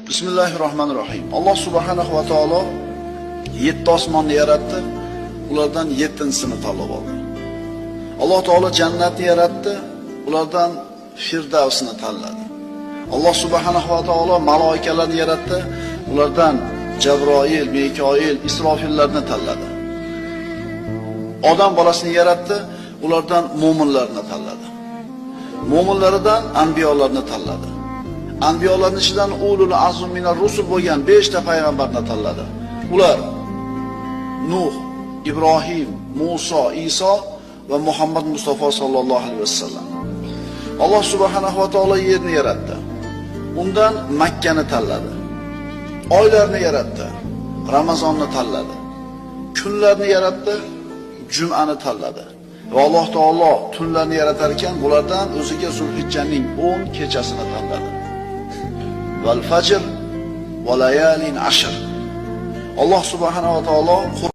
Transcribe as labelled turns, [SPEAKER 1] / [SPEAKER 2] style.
[SPEAKER 1] Bismillahirrohmanirrohim. Alloh subhanahu va taolo 7 osmonni yaratdi, ulardan 7-sini tanlab oldi. Alloh taolo jannatni yaratdi, ulardan Firdavsni tanladi. Alloh subhanahu va taolo malaikalarni yaratdi, ulardan Jabroil, Mikoil, Isrofillarni tanladi. Odam bolasini yaratdi, ulardan mu'minlarni tanladi. Mu'minlardan anbiyolarni tanladi. Anbiyolarning ichidan ulul azm minar rusul bo'lgan 5 ta payg'ambarni tanladi. Ular Nuh, Ibrohim, Musa, Iso va Muhammad Mustafa sallallohu alayhi vasallam. Alloh subhanahu va taolo yerni yaratdi. Undan Makkani tanladi. Oylarni yaratdi. Ramazonni tanladi. Kunlarni yaratdi. Jum'ani tanladi. Va Alloh taolo tunlarni yaratar ekan, bulardan o'ziga Zulhijjaning 10 kechasini tanladi. Val fajr va layalin ashr. Alloh subhanahu va taolo